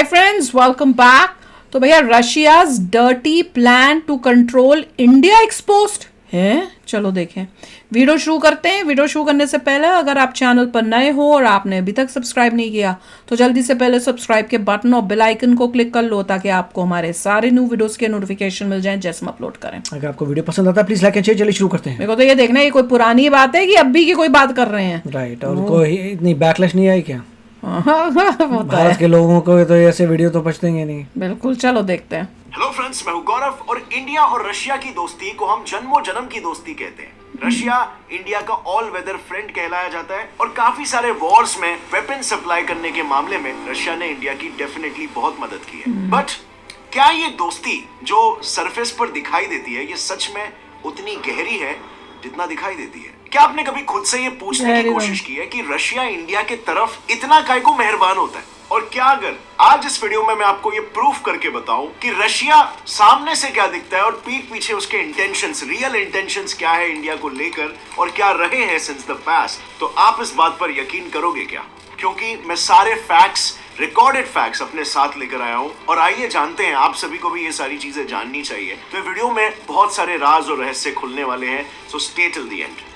Hi friends, welcome back. तो भैया, Russia's dirty plan to control India exposed है। चलो देखें, वीडियो शुरू करते हैं। वीडियो शुरू करने से पहले अगर आप चैनल पर नए हो और आपने अभी तक सब्सक्राइब नहीं किया तो जल्दी से पहले सब्सक्राइब के बटन और बेल आइकन को क्लिक कर लो ताकि आपको हमारे सारे न्यू वीडियोस के नोटिफिकेशन मिल जाएं जैसे हम अपलोड करें। अगर आपको वीडियो पसंद आता है प्लीज लाइक एंड शेयर। चलिए शुरू करते हैं। मेरे को तो ये देखना है, ये कोई पुरानी बात है कि अभी की कोई बात कर रहे हैं। राइट, और कोई इतनी बैकलैश नहीं आई क्या? होता भारत है। के लोगों को तो ऐसे वीडियो तो बचतेंगे नहीं। बिल्कुल, चलो देखते हैं। हेलो फ्रेंड्स, मैं हूं गौरव और इंडिया और रशिया की दोस्ती को हम जन्मों जन्म की दोस्ती कहते हैं। रशिया इंडिया का ऑल वेदर फ्रेंड कहलाया जाता है और काफी सारे वॉर्स में वेपन सप्लाई करने के मामले में रशिया ने इंडिया की डेफिनेटली बहुत मदद की है। बट क्या ये दोस्ती जो सरफेस पर दिखाई देती है ये सच में उतनी गहरी है जितना दिखाई देती है? क्या आपने कभी खुद से ये पूछने की कोशिश की है कि रशिया इंडिया के तरफ इतना काय को मेहरबान होता है? और क्या अगर आज इस वीडियो में मैं आपको ये प्रूफ करके बताऊं कि रशिया सामने से क्या दिखता है और पीठ पीछे उसके इंटेंशंस, रियल इंटेंशंस क्या है इंडिया को लेकर और क्या रहे हैं सिंस द पास्ट, तो आप इस बात पर यकीन करोगे क्या? क्योंकि मैं सारे फैक्ट्स, रिकॉर्डेड फैक्ट्स अपने साथ लेकर आया हूं और आइए जानते हैं, आप सभी को भी ये सारी चीजें जाननी चाहिए। तो वीडियो में बहुत सारे राज और रहस्य खुलने वाले हैं, so stay till the end.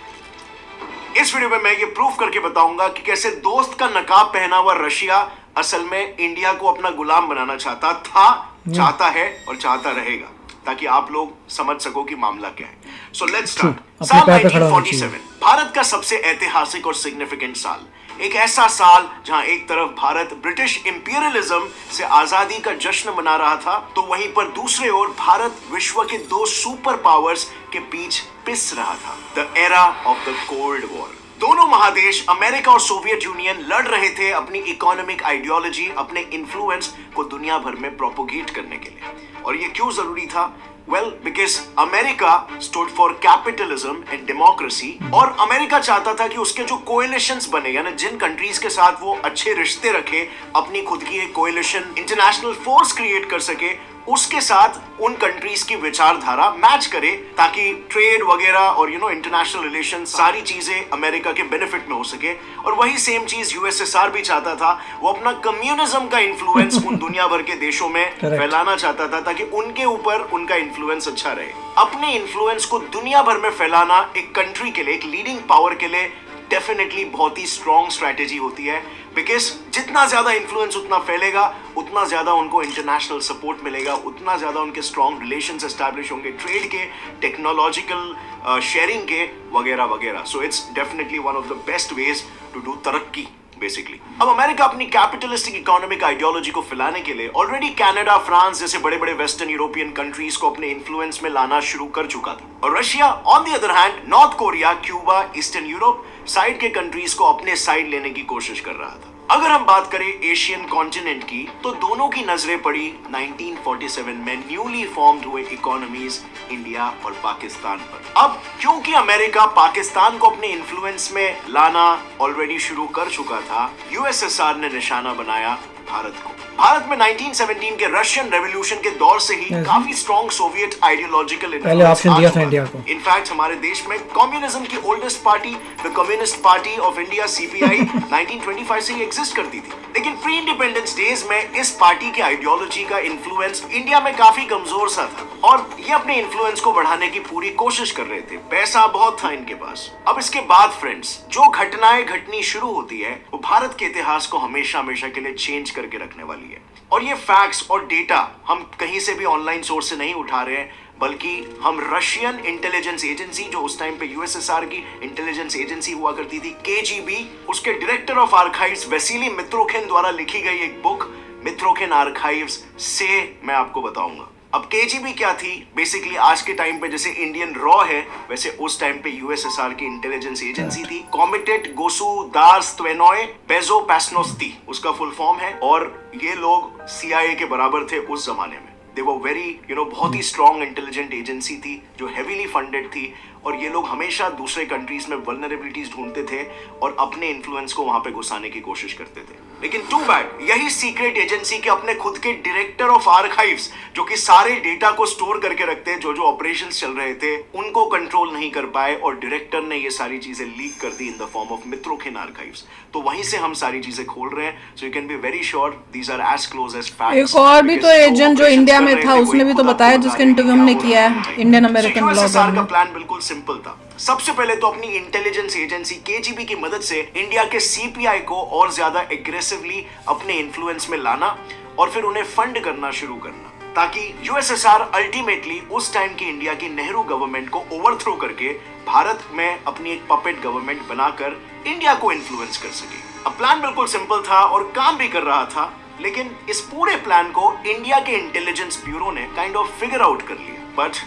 इस वीडियो में मैं ये प्रूफ करके बताऊंगा कि कैसे दोस्त का नकाब पहना हुआ रशिया असल में इंडिया को अपना गुलाम बनाना चाहता था, चाहता है और चाहता रहेगा, ताकि आप लोग समझ सको कि मामला क्या है। So let's start. साल 1947 भारत का सबसे ऐतिहासिक और सिग्निफिकेंट साल, एक ऐसा साल जहां एक तरफ भारत ब्रिटिश इंपीरियलिज्म से आजादी का जश्न मना रहा था तो वहीं पर दूसरे ओर भारत विश्व के दो सुपर पावर्स के बीच पिस रहा था। The era of the cold war. दोनों महादेश अमेरिका और सोवियत यूनियन लड़ रहे थे अपनी इकोनॉमिक आइडियोलॉजी, अपने इन्फ्लुएंस को दुनिया भर में प्रोपोगेट करने के लिए। और ये क्यों जरूरी था? Well, because America stood for capitalism and democracy और अमेरिका चाहता था कि उसके जो कोएलिशंस बने, यानी जिन कंट्रीज के साथ वो अच्छे रिश्ते रखे, अपनी खुद की एक कोएलिशन इंटरनेशनल फोर्स क्रिएट कर सके, उसके साथ उन कंट्रीज की विचारधारा मैच करे ताकि ट्रेड वगैरह और इंटरनेशनल रिलेशन सारी चीजें अमेरिका के बेनिफिट में हो सके। और वही सेम चीज यूएसएसआर भी चाहता था, वो अपना कम्युनिज्म का इन्फ्लुएंस उन दुनिया भर के देशों में फैलाना चाहता था ताकि उनके ऊपर उनका इन्फ्लुएंस अच्छा रहे। अपने इन्फ्लुएंस को दुनिया भर में फैलाना एक कंट्री के लिए, एक लीडिंग पावर के लिए डेफिनेटली बहुत ही स्ट्रॉन्ग स्ट्रैटेजी होती है, बिकॉज जितना ज्यादा इन्फ्लुएंस उतना फैलेगा, उतना ज्यादा उनको इंटरनेशनल सपोर्ट मिलेगा, उतना ज्यादा उनके स्ट्रॉन्ग रिलेशंस एस्टैब्लिश होंगे, ट्रेड के, टेक्नोलॉजिकल शेयरिंग के वगैरह वगैरह। So it's definitely one of the best ways to do तरक्की बेसिकली। अब अमेरिका अपनी कैपिटलिस्टिक इकोनॉमिक आइडियोलॉजी को फैलाने के लिए ऑलरेडी कनाडा, फ्रांस जैसे बड़े बड़े वेस्टर्न यूरोपियन कंट्रीज को अपने इन्फ्लुएंस में लाना शुरू कर चुका था। और Russia on the other hand north Korea, Cuba, eastern Europe side के कंट्रीज को अपने साइड लेने की कोशिश कर रहा था। अगर हम बात करें एशियन कॉन्टिनेंट की तो दोनों की नजरें पड़ी 1947 में न्यूली फॉर्म्ड हुए इकोनॉमीज इंडिया और पाकिस्तान पर। अब क्योंकि अमेरिका पाकिस्तान को अपने इन्फ्लुएंस में लाना ऑलरेडी शुरू कर चुका था, यूएसएसआर ने निशाना बनाया भारत को। भारत में 1917 के रशियन रेवोल्यूशन के दौर से ही काफी स्ट्रॉन्ग सोवियत आइडियोलॉजिकल पहले ऑप्शन दिया था इंडिया को। इनफैक्ट हमारे देश में कम्युनिज्म की oldest party the communist party of India CPI 1925 से ही एग्जिस्ट करती थी। लेकिन प्री इंडिपेंडेंस डेज में इस पार्टी की आइडियोलॉजी का इन्फ्लुएंस इंडिया में काफी कमजोर सा था और ये अपने इन्फ्लुएंस को बढ़ाने की पूरी कोशिश कर रहे थे। पैसा बहुत था इनके पास। अब इसके बाद फ्रेंड्स, जो घटनाएं घटनी शुरू होती है वो भारत के इतिहास को हमेशा हमेशा के लिए चेंज करके रखने वाली है। और ये फैक्ट्स और डेटा हम कहीं से भी ऑनलाइन सोर्स से नहीं उठा रहे हैं, बल्कि हम रशियन इंटेलिजेंस एजेंसी, जो उस टाइम पे यूएसएसआर की इंटेलिजेंस एजेंसी हुआ करती थी, केजीबी, उसके डायरेक्टर ऑफ आर्काइव्स वैसिली मित्रोखिन द्वारा लिखी गई एक बुक मित्रोखिन आर्काइव्स से मैं आपको बताऊंगा। अब केजीबी क्या थी? बेसिकली आज के टाइम पे जैसे इंडियन रॉ है, वैसे उस टाइम पे यूएसएसआर की इंटेलिजेंस एजेंसी थी। कॉमिटेट गोसुदार्स्त्वेनोय बेजोपास्नोस्ती उसका फुल फॉर्म है और ये लोग सीआईए के बराबर थे उस जमाने में। दे वर वेरी बहुत ही स्ट्रॉन्ग इंटेलिजेंट एजेंसी थी जो हेवीली फंडेड थी और ये लोग हमेशा दूसरे कंट्रीज में वल्नरेबिलिटीज ढूंढते थे और अपने इन्फ्लुएंस को वहां पे घुसाने की कोशिश करते थे। लेकिन टू बैड, यही सीक्रेट एजेंसी के अपने खुद के डायरेक्टर ऑफ आर्काइव्स, जो कि सारे डेटा को स्टोर करके रखते हैं, जो ऑपरेशंस चल रहे थे, उनको कंट्रोल नहीं कर पाए और डायरेक्टर ने ये सारी चीजें लीक कर दी in the form of Mitrokhin archives. तो वहीं से हम सारी चीजें खोल रहे हैं। So you can be very sure these are as close as facts. एक और भी तो एजेंट जो इंडिया में था उसने भी तो बताया, जिसका इंटरव्यू हमने किया है इंडियन अमेरिकन ब्लॉगर का में। प्लान बिल्कुल सिंपल था। सबसे पहले तो अपनी इंटेलिजेंस एजेंसी केजीबी की मदद से इंडिया के सीपीआई को और ज्यादा एग्रेसिवली अपने इन्फ्लुएंस में लाना और फिर उन्हें फंड करना शुरू करना, ताकि यूएसएसआर अल्टीमेटली उस टाइम की इंडिया की नेहरू गवर्नमेंट को ओवरथ्रो करके भारत में अपनी एक पपेट गवर्नमेंट बनाकर इंडिया को इन्फ्लुएंस कर सके। अब प्लान बिल्कुल सिंपल था और काम भी कर रहा था, लेकिन इस पूरे प्लान को इंडिया के इंटेलिजेंस ब्यूरो ने काइंड ऑफ फिगर आउट कर लिया। But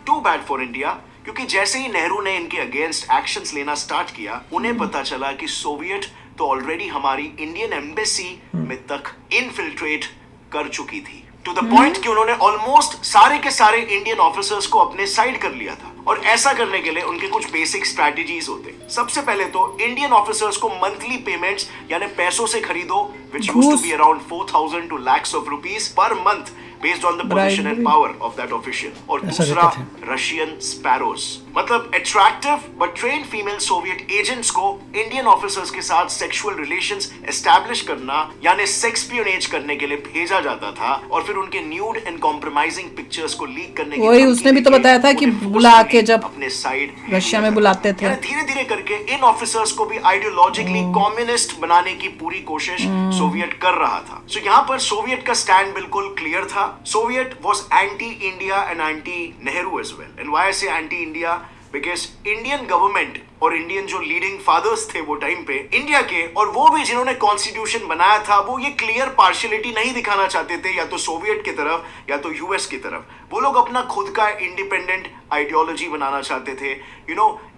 too bad for India, क्योंकि जैसे ही नेहरू ने इनके अगेंस्ट एक्शंस लेना स्टार्ट किया, उन्हें पता चला कि सोवियत तो ऑलरेडी हमारी इंडियन एम्बेसी में तक इनफिल्ट्रेट कर चुकी थी, टू द पॉइंट कि उन्होंने ऑलमोस्ट सारे के सारे इंडियन ऑफिसर्स को अपने साइड कर लिया था। और ऐसा करने के लिए उनके कुछ बेसिक स्ट्रैटेजीज होते। सबसे पहले तो इंडियन ऑफिसर्स को मंथली पेमेंट्स यानी पैसों से खरीदो, which used to be around 4,000 to lakhs of rupees per month based on the position and power of that official। और दूसरा रशियन स्पैरोज, मतलब attractive but trained female Soviet agents को Indian officers के साथ सेक्सुअल रिलेशंस एस्टैब्लिश करना यानी सेक्सपियोनेज करने के लिए भेजा जाता था और फिर उनके न्यूड एंड कॉम्प्रोमाइजिंग पिक्चर्स को लीक करने के वही उसने भी तो बताया था कि बुला के जब अपने साइड रशिया में बुलाते थे, धीरे धीरे करके इन ऑफिसर्स को भी आइडियोलॉजिकली कम्युनिस्ट बनाने की पूरी कोशिश सोवियत कर रहा था। सो यहाँ पर सोवियत का स्टैंड बिल्कुल क्लियर था। Soviet was anti India and anti Nehru as well. And why I say anti India? Because Indian government और इंडियन जो लीडिंग फादर्स थे वो टाइम पे इंडिया के, और वो भी जिन्होंने कॉन्स्टिट्यूशन बनाया था, वो ये क्लियर पार्शियलिटी नहीं दिखाना चाहते थे या तो सोवियत की तरफ या तो यूएस की तरफ। वो लोग अपना खुद का इंडिपेंडेंट आइडियोलॉजी बनाना चाहते थे,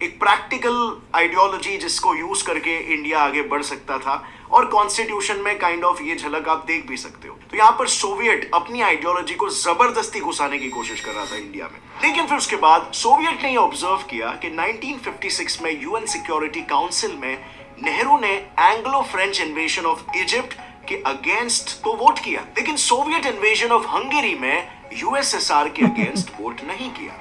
एक प्रैक्टिकल आइडियोलॉजी जिसको यूज करके इंडिया आगे बढ़ सकता था। और कॉन्स्टिट्यूशन में काइंड ऑफ ये झलक आप देख भी सकते हो। तो यहाँ पर सोवियत अपनी आइडियोलॉजी को जबरदस्ती घुसाने की कोशिश कर रहा था इंडिया में। लेकिन फिर उसके बाद सोवियत ने ये ऑब्जर्व किया कि 1956 में यूएन सिक्योरिटी काउंसिल में नेहरू ने Anglo French invasion of Egypt के अगेंस्ट तो वोट किया, लेकिन सोवियत इन्वेजन ऑफ हंगेरी में यूएसएसआर के अगेंस्ट वोट नहीं किया।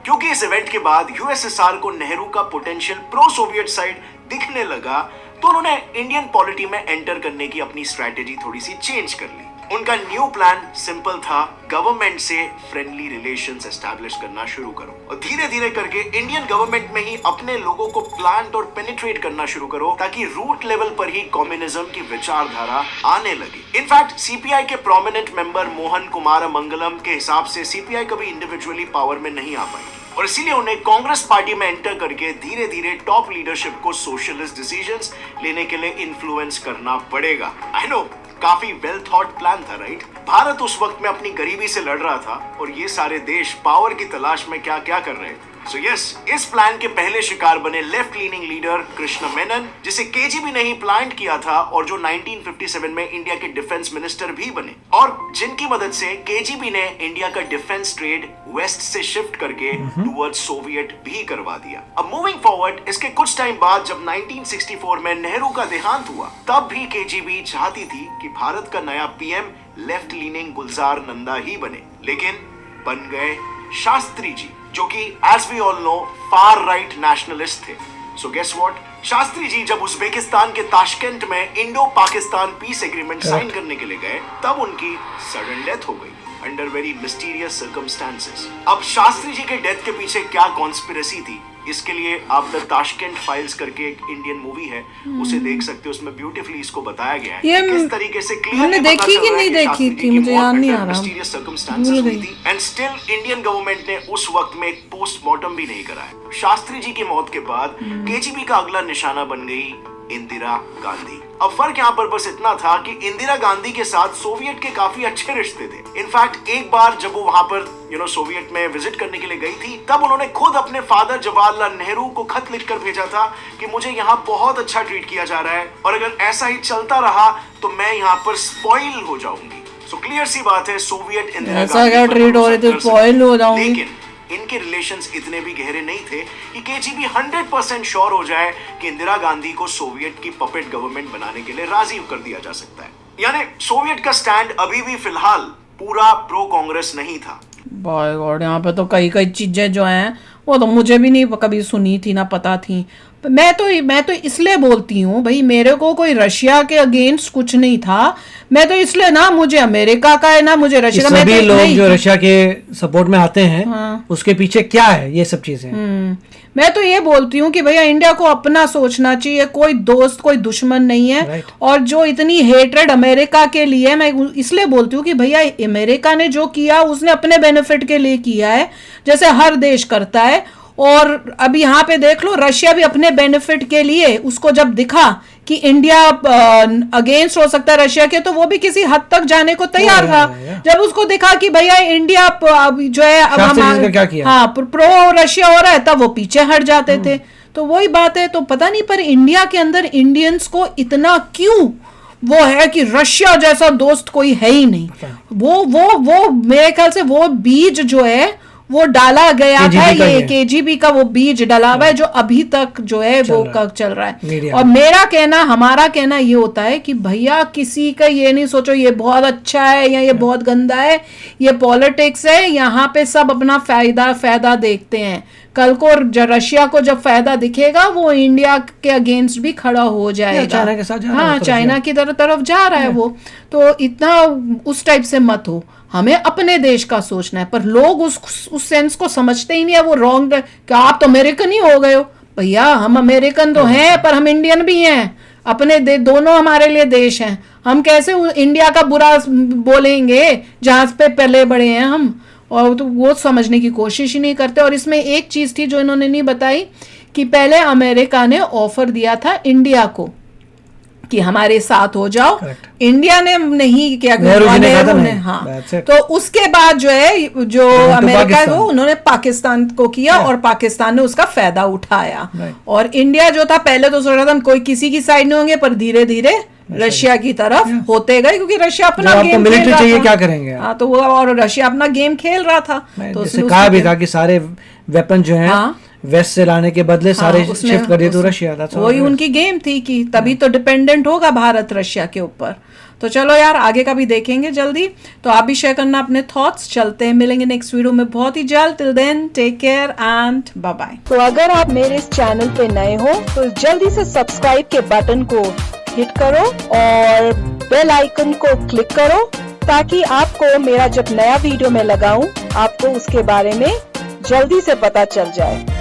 क्योंकि इस इवेंट के बाद यूएसएसआर को नेहरू का पोटेंशियल प्रो सोवियत साइड दिखने लगा, तो उन्होंने इंडियन पॉलिटी में एंटर करने की अपनी स्ट्रैटेजी थोड़ी सी चेंज कर ली। उनका न्यू प्लान सिंपल था, गवर्नमेंट से फ्रेंडली रिलेशंस एस्टैब्लिश करना शुरू करो और धीरे धीरे करके इंडियन गवर्नमेंट में ही अपने लोगों को प्लांट और पेनिट्रेट करना शुरू करो, ताकि रूट लेवल पर ही कम्युनिज्म की विचारधारा आने लगी। इनफैक्ट सीपीआई के प्रोमिनेंट मेंबर मोहन कुमार मंगलम के हिसाब से सीपीआई कभी इंडिविजुअली पावर में नहीं आ पाई और इसीलिए उन्हें कांग्रेस पार्टी में एंटर करके धीरे धीरे टॉप लीडरशिप को सोशलिस्ट डिसीजंस लेने के लिए इन्फ्लुएंस करना पड़ेगा। आई नो, काफी वेल थॉट प्लान था, राइट? भारत उस वक्त में अपनी गरीबी से लड़ रहा था और ये सारे देश पावर की तलाश में क्या क्या कर रहे थे। सो यस, इस प्लान के पहले शिकार बने left leaning leader Krishna Menon, जिसे केजीबी ने ही प्लान किया था और जो 1957 में इंडिया के डिफेंस मिनिस्टर भी बने और जिनकी मदद से केजीबी ने इंडिया का डिफेंस ट्रेड वेस्ट से शिफ्ट करके टुवर्ड्स सोवियत भी करवा दिया। अब मूविंग फॉरवर्ड, इसके कुछ टाइम बाद जब 1964 में नेहरू का देहांत हुआ, तब भी केजीबी चाहती थी कि भारत का नया PM left leaning Gulzar Nanda ही बने, लेकिन बन गए शास्त्री जी, जो कि as we all know far right nationalist थे। So guess what, Shastri ji जब उज्बेकिस्तान के ताशकेंट में Indo Pakistan peace agreement sign करने के लिए गए, तब उनकी सडन डेथ हो गई अंडर वेरी मिस्टीरियस सर्कमस्टेंसेस। अब शास्त्री जी के डेथ के पीछे क्या कॉन्स्पिरेसी थी, इसके लिए आप द ताशकेंट फाइल्स करके एक इंडियन मूवी है, उसे देख सकते हो। उसमें ब्यूटीफुली इसको बताया गया है किस तरीके से हमने देखी कि नहीं देखी थी, मुझे याद नहीं आ रहा, मिस्टीरियस सर्कमस्टेंसेस हुई थी। एंड स्टिल इंडियन गवर्नमेंट ने उस वक्त में एक पोस्टमार्टम भी नहीं कराया। शास्त्री जी की मौत के बाद केजीबी का अगला निशाना बन गई इंदिरा गांधी। अब फर्क यहाँ पर बस इतना था कि इंदिरा गांधी के साथ सोवियत के काफी अच्छे रिश्ते थे। इनफैक्ट एक बार जब वो वहां पर सोवियत में विजिट करने के लिए गई थी, तब उन्होंने खुद अपने फादर जवाहरलाल नेहरू को खत लिखकर भेजा था कि मुझे यहाँ बहुत अच्छा ट्रीट किया जा रहा है और अगर ऐसा ही चलता रहा तो मैं यहाँ पर स्पॉइल हो जाऊंगी। सो क्लियर सी बात है, सोवियत इंदिरा गांधी ट्रीट हो रहे थे, स्पॉइल हो जाऊंगी। लेकिन इनके रिलेशंस इतने भी गहरे नहीं थे कि केजीबी 100% श्योर हो जाए कि इंदिरा गांधी को सोवियत की पपेट गवर्नमेंट बनाने के लिए राजी कर दिया जा सकता है। यानी सोवियत का स्टैंड अभी भी फिलहाल पूरा प्रो कांग्रेस नहीं था। बाय गॉड, यहाँ पे तो कई कई चीजें जो हैं वो तो मुझे भी नहीं कभी सुनी थी ना पता थी। मैं तो इसलिए बोलती हूँ भाई, मेरे को कोई रशिया के अगेंस्ट कुछ नहीं था। मैं तो इसलिए ना मुझे अमेरिका का है ना मुझे रशिया का। सभी लोग जो रशिया के सपोर्ट में आते हैं उसके पीछे क्या है ये सब चीजें। मैं तो ये बोलती हूँ कि भैया इंडिया को अपना सोचना चाहिए, कोई दोस्त कोई दुश्मन नहीं है। और जो इतनी हेट्रेड अमेरिका के लिए, मैं इसलिए बोलती हूँ कि भैया अमेरिका ने जो किया उसने अपने बेनिफिट के लिए किया है, जैसे हर देश करता है। और अब यहाँ पे देख लो, रशिया भी अपने बेनिफिट के लिए, उसको जब दिखा कि इंडिया अगेंस्ट हो सकता है रशिया के, तो वो भी किसी हद तक जाने को तैयार था। जब उसको दिखा कि भैया इंडिया जो है अब हाँ प्रो रशिया हो रहा है, तब वो पीछे हट जाते थे। तो वही बात है। तो पता नहीं पर इंडिया के अंदर इंडियंस को इतना क्यों वो है कि रशिया जैसा दोस्त कोई है ही नहीं। वो मेरे ख्याल से वो बीज जो है वो डाला गया था, ये केजीबी का वो बीज डाला हुआ है जो अभी तक जो है वो चल रहा है। और मेरा कहना, हमारा कहना ये होता है कि भैया किसी का ये नहीं सोचो ये बहुत अच्छा है या ये बहुत गंदा है, ये पॉलिटिक्स है। यहाँ पे सब अपना फायदा देखते हैं। कल को रशिया को जब फायदा दिखेगा वो इंडिया के अगेंस्ट भी खड़ा हो जाएगा। चाइना के साथ जा रहा है, हाँ चाइना की तरफ जा रहा है वो। तो इतना उस टाइप से मत हो, हमें अपने देश का सोचना है। पर लोग उस सेंस को समझते ही नहीं है। वो रॉन्ग कि आप तो अमेरिकन ही हो गए हो। भैया हम अमेरिकन तो हैं पर हम इंडियन भी हैं। अपने दोनों हमारे लिए देश हैं। हम कैसे इंडिया का बुरा बोलेंगे जहां पे पले बड़े हैं हम। और तो वो समझने की कोशिश ही नहीं करते। और इसमें एक चीज थी जो इन्होंने नहीं बताई कि पहले अमेरिका ने ऑफर दिया था इंडिया को कि हमारे साथ हो जाओ। इंडिया ने नहीं किया, नेहरू ने हाँ। तो उसके बाद जो है जो अमेरिका है वो उन्होंने पाकिस्तान को किया और पाकिस्तान ने उसका फायदा उठाया। और इंडिया जो था पहले तो सोच रहा था कोई किसी की साइड नहीं होंगे, पर धीरे धीरे रशिया की तरफ होते गए क्योंकि रशिया अपना गेम खेल रहा था। क्या करेंगे हाँ तो वो और रशिया अपना गेम खेल रहा था। तो उसने कहा भी था कि सारे वेपन जो हैं वेस्ट से लाने के बदले सारे शिफ्ट कर दिए तो रशिया। वही उनकी गेम थी कि तभी तो डिपेंडेंट होगा भारत रशिया के ऊपर। तो चलो यार आगे का भी देखेंगे जल्दी। तो आप भी शेयर करना अपने थॉट्स। चलते हैं, मिलेंगे नेक्स्ट वीडियो में बहुत ही जल्द। Till then take care and bye bye. तो अगर आप मेरे इस चैनल पे नए हो तो जल्दी से सब्सक्राइब के बटन को हिट करो और बेल आइकन को क्लिक करो ताकि आपको मेरा जब नया वीडियो मैं लगाऊं आपको उसके बारे में जल्दी से पता चल जाए।